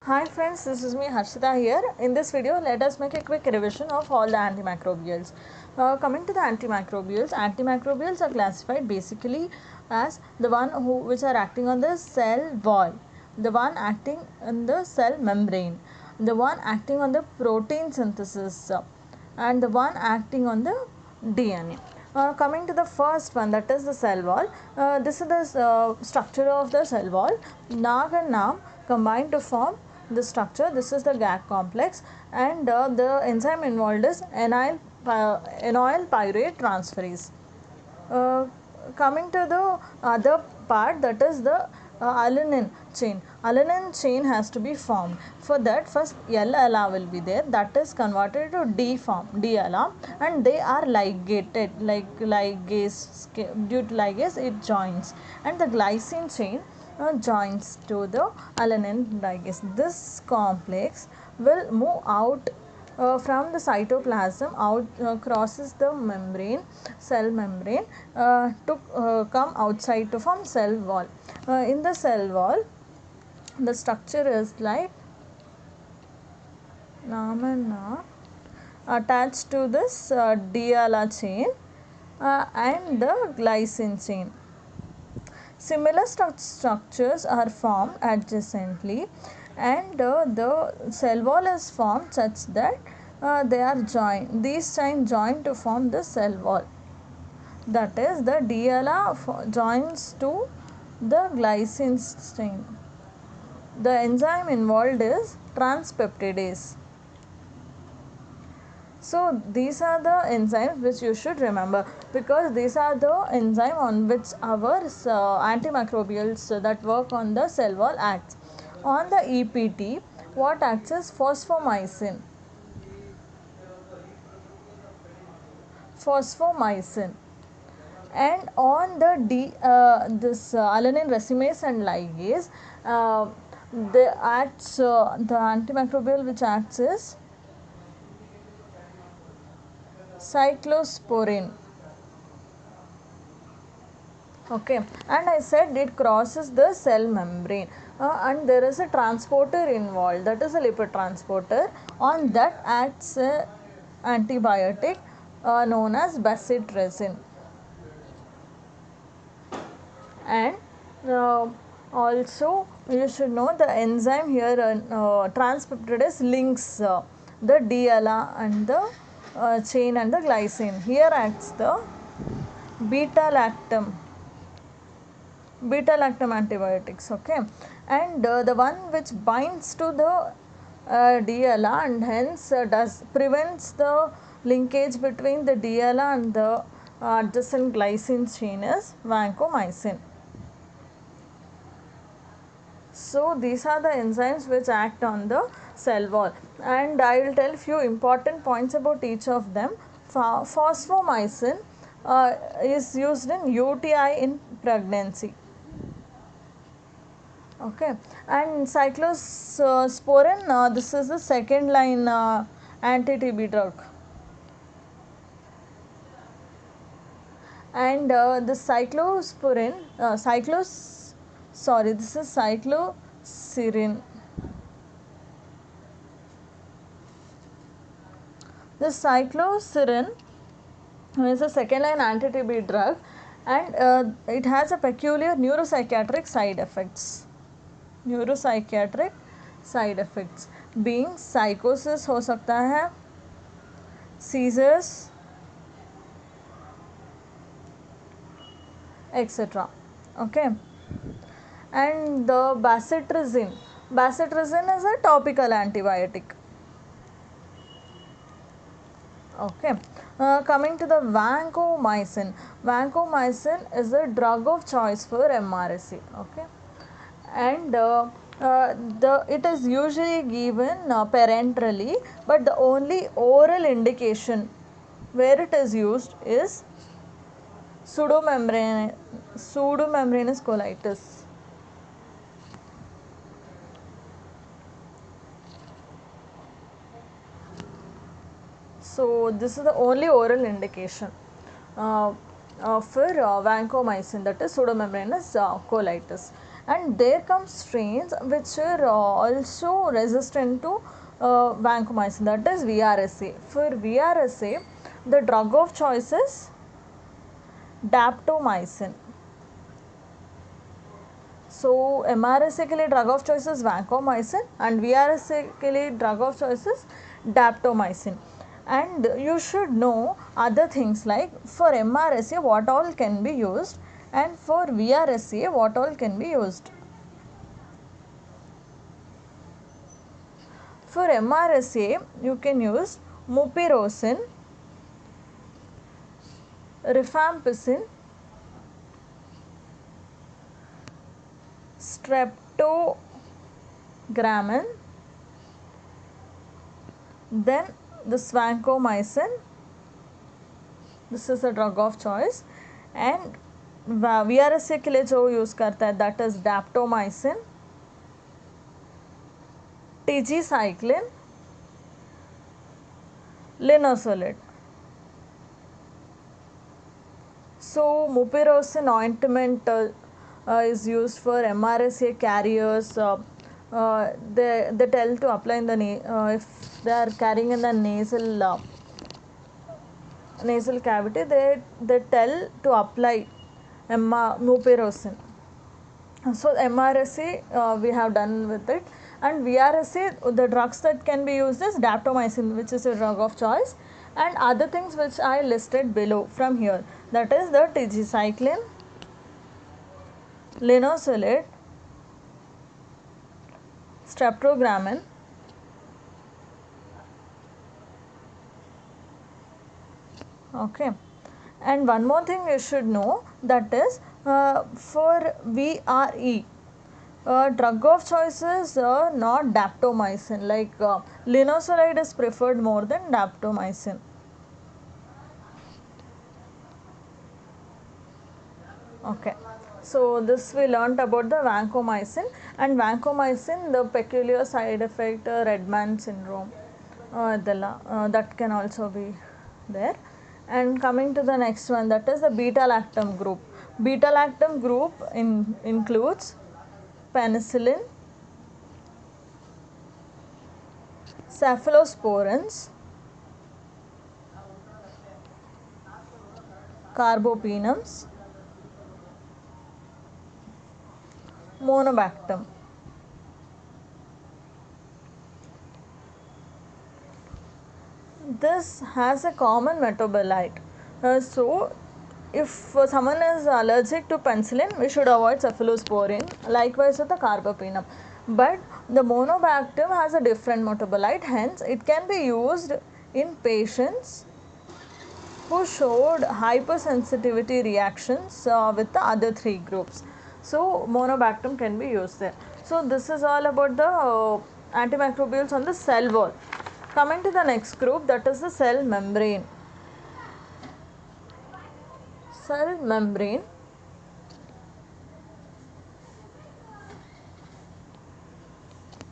Hi friends, this is me Harshita here. In this video, let us make a quick revision of all the antimicrobials. Coming to the antimicrobials are classified basically as the one which are acting on the cell wall, the one acting on the cell membrane, the one acting on the protein synthesis, and the one acting on the DNA. Coming to the first one, that is the cell wall. This is the structure of the cell wall. NAG and NAM combine to form the structure. This is the GAC complex, and the enzyme involved is aryl pyruvate transferase. Uh, Coming to the other part, that is the alanine chain. Alanine chain has to be formed. For that, first L-ala will be there, that is converted to D form, D-ala, and they are ligated, like ligase. Due to ligase it joins, and the glycine chain joins to the alanine ligase. This complex will move out from the cytoplasm out, crosses the membrane, cell membrane, to come outside to form cell wall. In the cell wall, the structure is like lamina attached to this Diala chain and the glycine chain. Similar structures are formed adjacently, and the cell wall is formed such that they are joined. These chains join to form the cell wall. That is, the DLA joins to the glycine chain. The enzyme involved is transpeptidase. So these are the enzymes which you should remember, because these are the enzyme on which our antimicrobials that work on the cell wall acts. On the EPT, what acts is phosphomycin. Phosphomycin. And on the this alanine racemase and ligase, the antimicrobial which acts is cyclosporin. Okay, and I said it crosses the cell membrane, and there is a transporter involved, that is a lipid transporter. On that acts antibiotic known as bacitracin. And also you should know the enzyme here, transpeptidase links the DLA and the chain and the glycine. Here acts the beta lactam antibiotics. Okay, and the one which binds to the DLA and hence does prevents the linkage between the DLA and the adjacent glycine chain is vancomycin. So these are the enzymes which act on the cell wall, and I will tell few important points about each of them. Phosphomycin is used in UTI in pregnancy. Okay, and cyclosporin, this is the second line anti-TB drug, and the cyclosporin, this is cycloserine. The cycloserine is a second line anti-TB drug, and it has a peculiar neuropsychiatric side effects. Neuropsychiatric side effects being psychosis हो सकता है, seizures, etc. Okay, and the bacitracin is a topical antibiotic. Okay, coming to the vancomycin is a drug of choice for MRSA. Okay, and it is usually given parenterally, but the only oral indication where it is used is pseudomembranous colitis. So this is the only oral indication for vancomycin, that is pseudomembranous colitis. and there come strains which are also resistant to vancomycin, that is VRSA. For VRSA, the drug of choice is daptomycin. So MRSA के लिए drug of choice is vancomycin and VRSA के लिए drug of choice is daptomycin. And you should know other things like for MRSA what all can be used and for VRSA what all can be used. For MRSA you can use mupirocin, rifampicin, streptogrammin, then this vancomycin, this is a drug of choice, and VRSA के लिए जो use करता है that is daptomycin, tigecycline, linezolid. So mupirocin ointment is used for MRSA carriers. They tell to apply in the if they are carrying in the nasal cavity, they tell to apply mupirocin. So MRSA we have done with it, and VRSA the drugs that can be used is daptomycin, which is a drug of choice, and other things which I listed below from here, that is the tigecycline, linezolid, streptogrammin, okay. And one more thing you should know, that is for VRE drug of choice is not daptomycin, like linezolid is preferred more than daptomycin. Okay, so this we learnt about the vancomycin, and vancomycin the peculiar side effect Redman syndrome that can also be there. And coming to the next one, that is the beta-lactam group. Beta-lactam group includes penicillin, cephalosporins, carbapenems, monobactam. This has a common metabolite. So if someone is allergic to penicillin, we should avoid cephalosporin, likewise with the carbapenem. But the monobactam has a different metabolite, hence it can be used in patients who showed hypersensitivity reactions with the other three groups. So monobactam can be used there. So this is all about the antimicrobials on the cell wall. Coming to the next group, that is the cell membrane. Cell membrane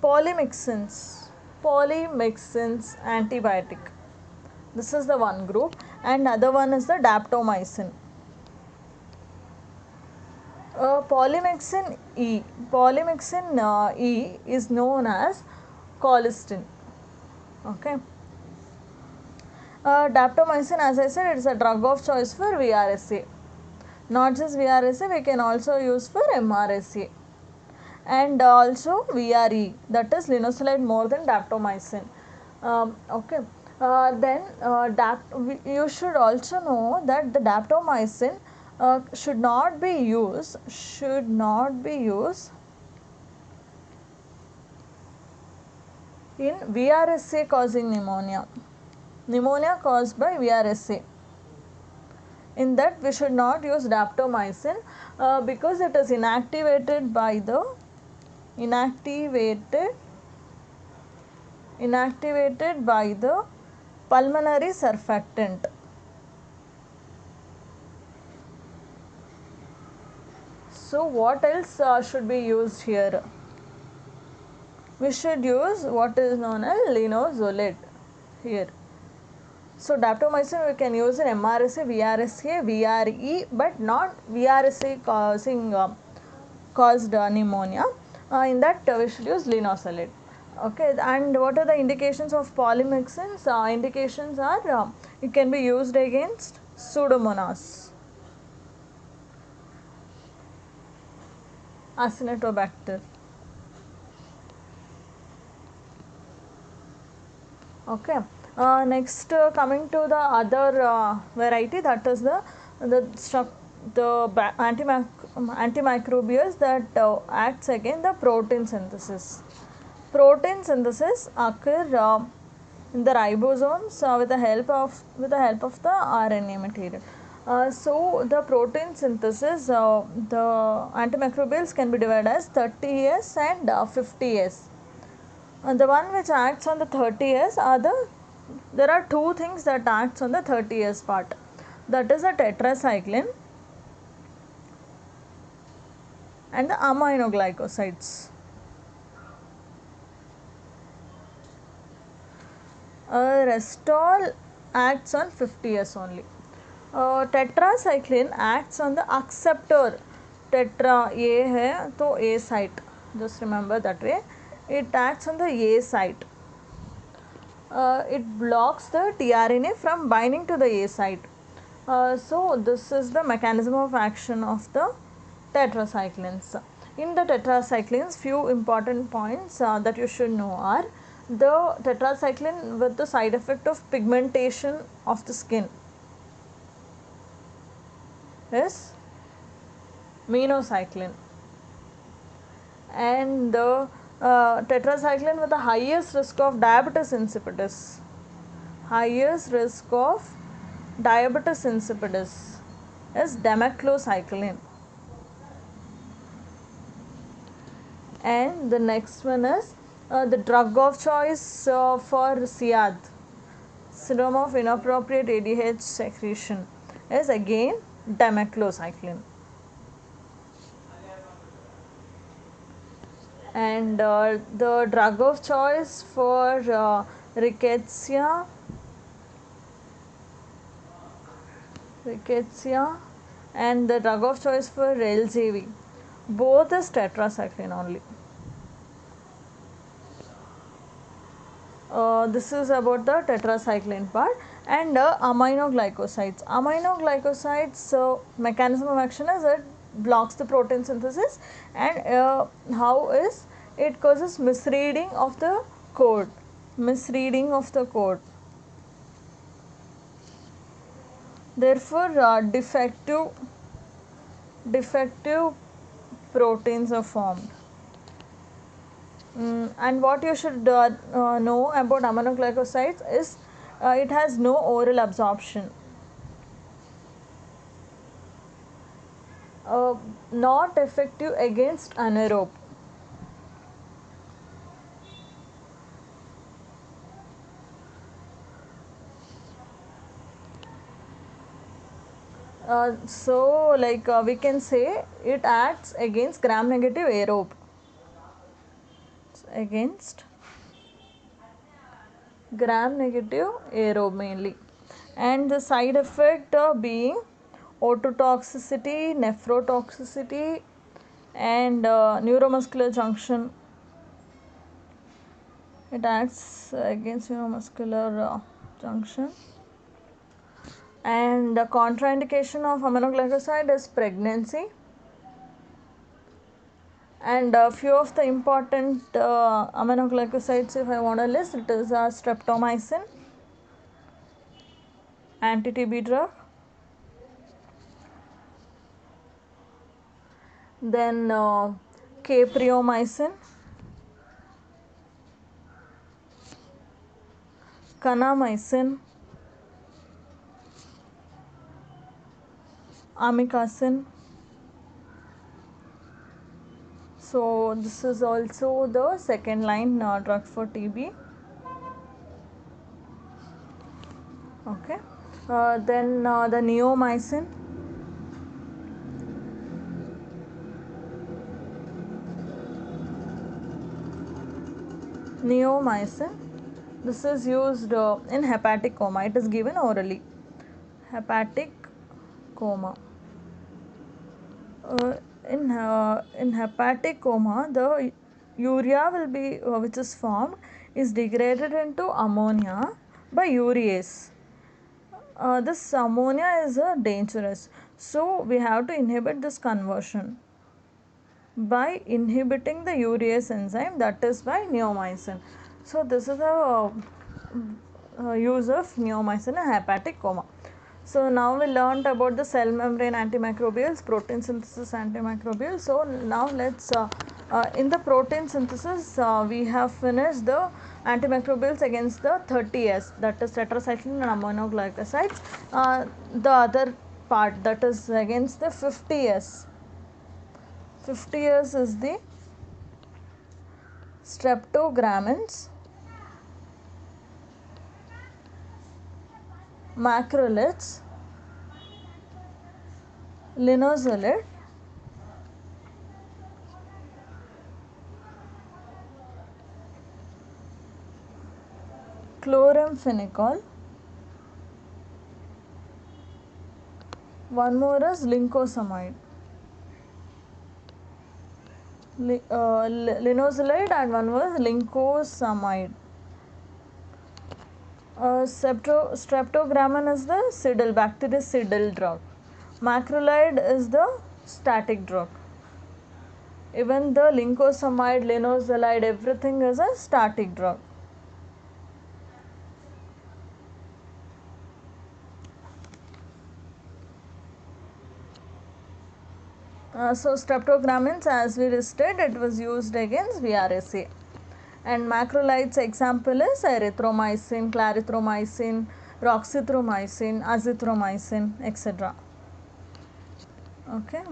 polymyxins antibiotic. This is the one group, and other one is the daptomycin. Polymyxin E is known as colistin. Okay. Daptomycin, as I said, it is a drug of choice for VRSA. Not just VRSA, we can also use for MRSA. And also VRE, that is linezolid more than daptomycin. Okay. Then you should also know that the daptomycin should not be used in VRSA causing pneumonia caused by VRSA. In that we should not use daptomycin because it is inactivated by the pulmonary surfactant. So what else should be used here? We should use what is known as linezolid here. So daptomycin we can use in MRSA, VRSA, VRE, but not VRSA caused pneumonia. In that we should use linezolid. Okay, and what are the indications of polymyxins? Indications are it can be used against Pseudomonas, Acinetobacter. Okay. Next, coming to the other variety, that is the antimicrobials that acts against the protein synthesis. Protein synthesis occur in the ribosomes with the help of the RNA material. So the protein synthesis, the antimicrobials can be divided as 30S and 50S. The one which acts on the 30S there are two things that acts on the 30S part. That is the tetracycline and the aminoglycosides. Restol acts on 50S only. Tetracycline acts on the acceptor. Tetra A है तो A site. Just remember that way. It acts on the A site. It blocks the tRNA from binding to the A site. So this is the mechanism of action of the tetracyclines. In the tetracyclines, few important points that you should know are the tetracycline with the side effect of pigmentation of the skin is minocycline, and the tetracycline with the highest risk of diabetes insipidus, is demeclocycline. And the next one is the drug of choice for SIAD, syndrome of inappropriate ADH secretion, is again demeclocycline. And the drug of choice for rickettsia and the drug of choice for LGV, both is tetracycline only. This is about the tetracycline part. And aminoglycosides. Mechanism of action is it blocks the protein synthesis, and how is it causes misreading of the code. Therefore, defective proteins are formed. And what you should know about aminoglycosides is it has no oral absorption. Not effective against anaerobe. So like we can say it acts against gram negative aerobe. Against gram negative aerobe mainly, and the side effect being ototoxicity, nephrotoxicity, and neuromuscular junction. It acts against neuromuscular junction. And the contraindication of aminoglycoside is pregnancy. And a few of the important aminoglycosides, if I want to list, it is streptomycin, anti-TB drug, then capreomycin, kanamycin, amikacin. So this is also the second line drug for TB. Okay. Then the neomycin. This is used in hepatic coma. It is given orally. Hepatic coma. in hepatic coma, the urea will be which is formed is degraded into ammonia by urease. This ammonia is dangerous, so we have to inhibit this conversion by inhibiting the urease enzyme, that is by neomycin. So this is the use of neomycin in hepatic coma. So now we learned about the cell membrane antimicrobials, protein synthesis antimicrobials. So now let's in the protein synthesis we have finished the antimicrobials against the 30S, that is tetracycline and aminoglycosides. The other part, that is against the 50S. 50S is the streptogramins, macrolides, linezolid, chloramphenicol. One more is lincosamide. Linezolid and one was lincosamide. Streptogramin is the bactericidal drug. Macrolide is the static drug. Even the lincosamide, linezolid, everything is a static drug. So streptogramins, as we listed, it was used against VRSA. And macrolides example is erythromycin, clarithromycin, roxithromycin, azithromycin, etc. Okay.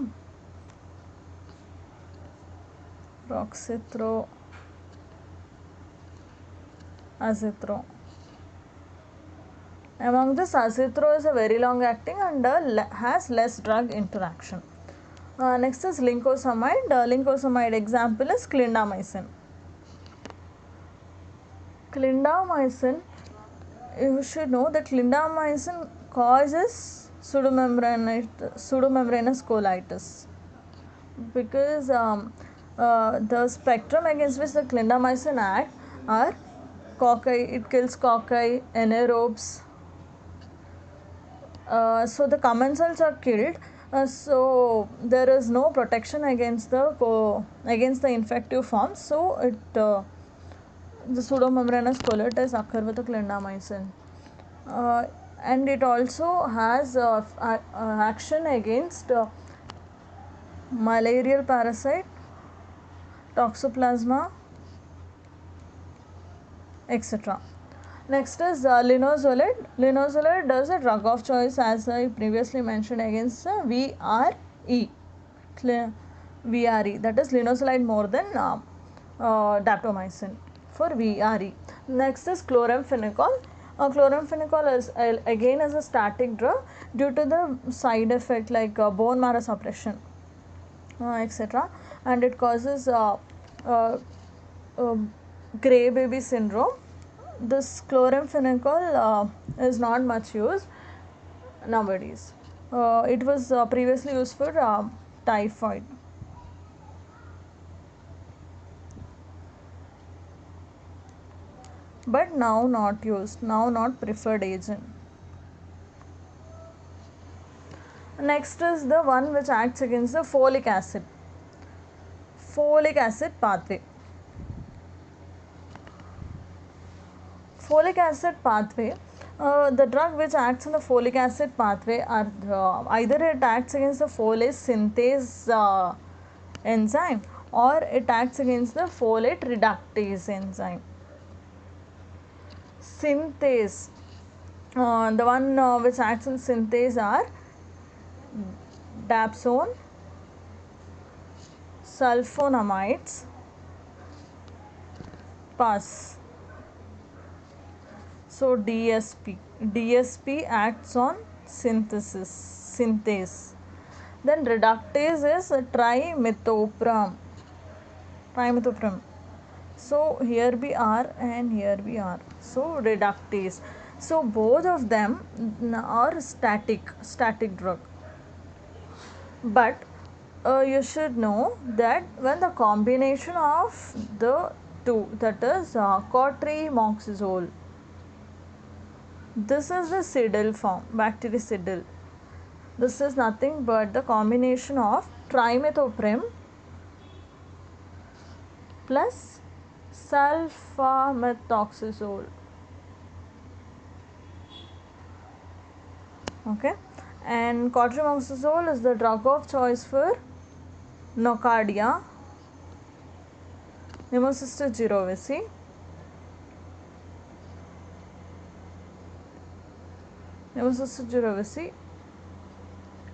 Azithro. Among this, azithro is a very long acting and has less drug interaction. Next is lincosamide. Lincosamide example is clindamycin. Clindamycin, you should know that clindamycin causes pseudomembranous colitis, because the spectrum against which the clindamycin act are cocci, it kills cocci, anaerobes. So the commensals are killed. So there is no protection against the infective forms. So it the pseudomembranous colitis occur with the clindamycin, and it also has action against malarial parasite, toxoplasma, etc. Next is linezolid. Linezolid is a drug of choice, as I previously mentioned, against VRE. VRE, that is linezolid more than daptomycin for VRE. Next is chloramphenicol. Chloramphenicol is again is a static drug due to the side effect like bone marrow suppression, etc. And it causes grey baby syndrome. This chloramphenicol is not much used nowadays. It was previously used for typhoid. But now not used, now not preferred agent. Next is the one which acts against the folic acid pathway. Folic acid pathway, the drug which acts on the folic acid pathway are either it acts against the folate synthase enzyme, or it acts against the folate reductase enzyme. Synthase, the one which acts on synthase are dapsone, sulfonamides, pus. So DSP acts on synthase. Then reductase is trimethoprim. So here we are and here we are. So reductase. So both of them are static drug. But you should know that when the combination of the two, that is cotrimoxazole, this is the Seidel form, bactericidal. This is nothing but the combination of trimethoprim plus sulfamethoxazole. Okay, and cotrimoxazole is the drug of choice for nocardia, Pneumocystis jirovecii,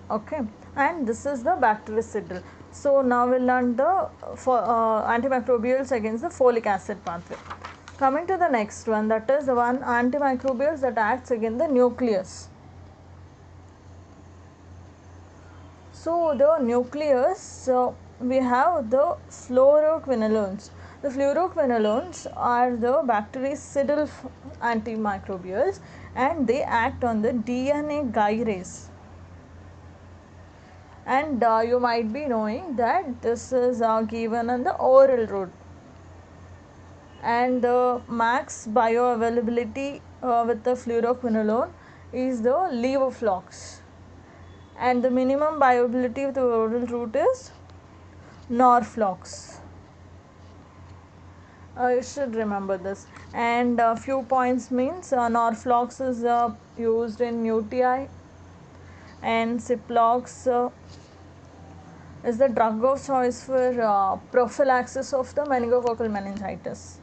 okay, and this is the bactericidal. So now we'll learn the antimicrobials against the folic acid pathway. Coming to the next one, that is the one antimicrobials that acts against the nucleus. So the nucleus, we have the fluoroquinolones. The fluoroquinolones are the bactericidal antimicrobials, and they act on the DNA gyrase. And you might be knowing that this is given on the oral route. And the max bioavailability with the fluoroquinolone is the levoflox, and the minimum bioavailability with the oral route is Norflox. You should remember this. And a few points means Norflox is used in UTI, and Ciplox is the drug of choice for prophylaxis of the meningococcal meningitis.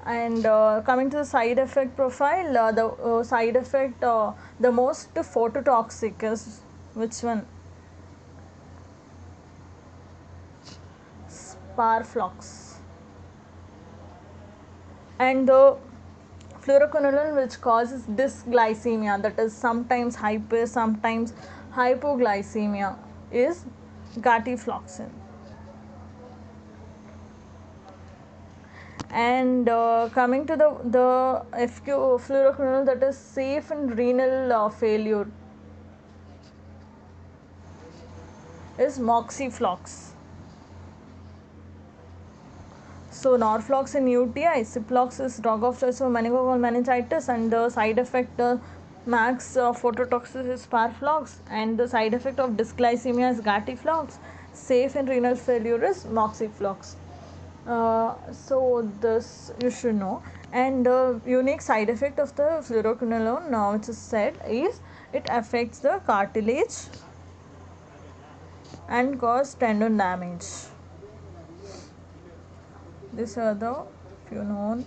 And coming to the side effect profile, the side effect, the most phototoxic is which one? Sparflox. And the fluoroquinolone which causes dysglycemia, that is sometimes hyper, sometimes hypoglycemia, is gatifloxin. And coming to the FQ fluoroquinolone that is safe in renal failure is Moxiflox. So Norflox in UTI, Ciplox is drug of choice for meningococcal meningitis, and the side effect max phototoxic is Sparflox, and the side effect of dysglycemia is Gatiflox. Safe in renal failure is Moxiflox. So this you should know. And the unique side effect of the fluoroquinolone, which is said, is it affects the cartilage and cause tendon damage. These are the few known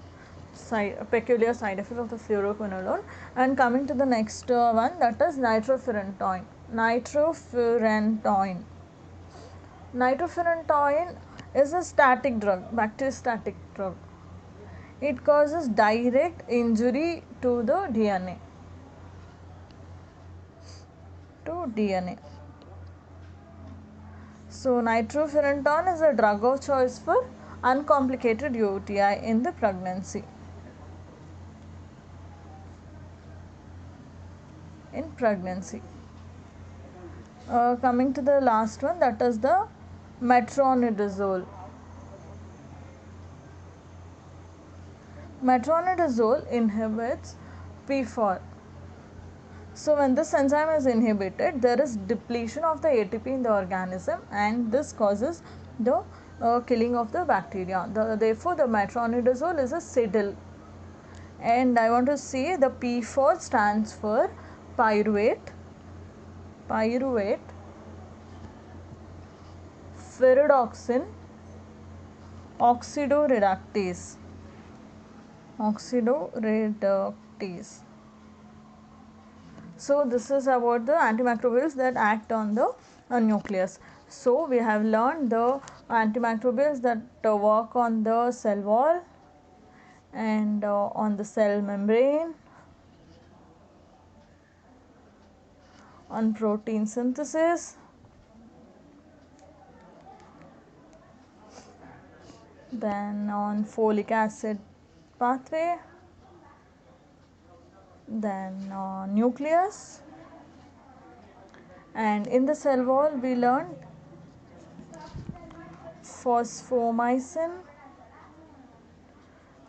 peculiar side effects of the fluoroquinolone. And coming to the next one, that is nitrofurantoin. Nitrofurantoin is a static drug, bacteriostatic drug. It causes direct injury to the DNA. So nitrofurantoin is a drug of choice for uncomplicated UTI in the pregnancy. Coming to the last one, that is the metronidazole. Metronidazole inhibits P4. So when this enzyme is inhibited, there is depletion of the ATP in the organism, and this causes the killing of the bacteria. Therefore, the metronidazole is a Seidel. And I want to see the P4 stands for pyruvate ferredoxin oxidoreductase. So this is about the antimicrobials that act on the nucleus. So we have learned the antimicrobials that work on the cell wall and on the cell membrane, on protein synthesis, then on folic acid pathway, then nucleus, and in the cell wall we learned phosphomycin,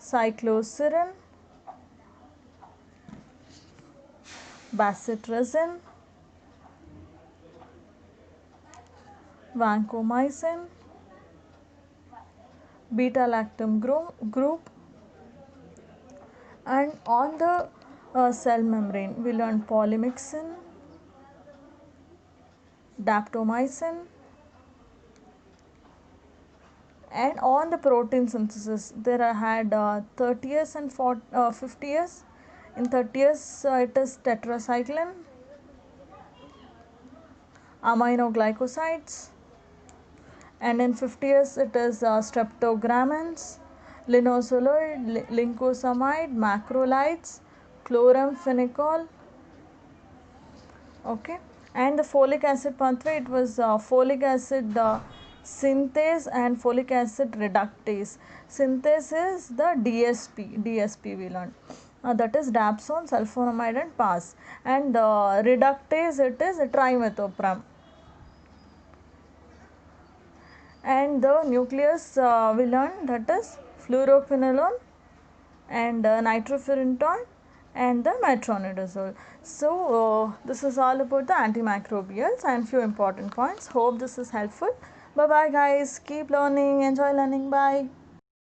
cycloserine, bacitracin, vancomycin, beta lactam group, and on the cell membrane we learned polymyxin, daptomycin, and on the protein synthesis there I had 30S and 50S. In 30S it is tetracycline, aminoglycosides, and in 50S it is streptogramins, linezolid, lincosamide, macrolides, chloramphenicol. Okay, and the folic acid pathway, it was folic acid synthase and folic acid reductase. Synthase is the DSP we learned, that is dapsone, sulfonamide and PAS, and reductase it is trimethoprim. And the nucleus we learned, that is fluoroquinolone and nitrofurantoin and the metronidazole. So this is all about the antimicrobials and few important points. Hope this is helpful. Bye bye guys, keep learning, enjoy learning, bye.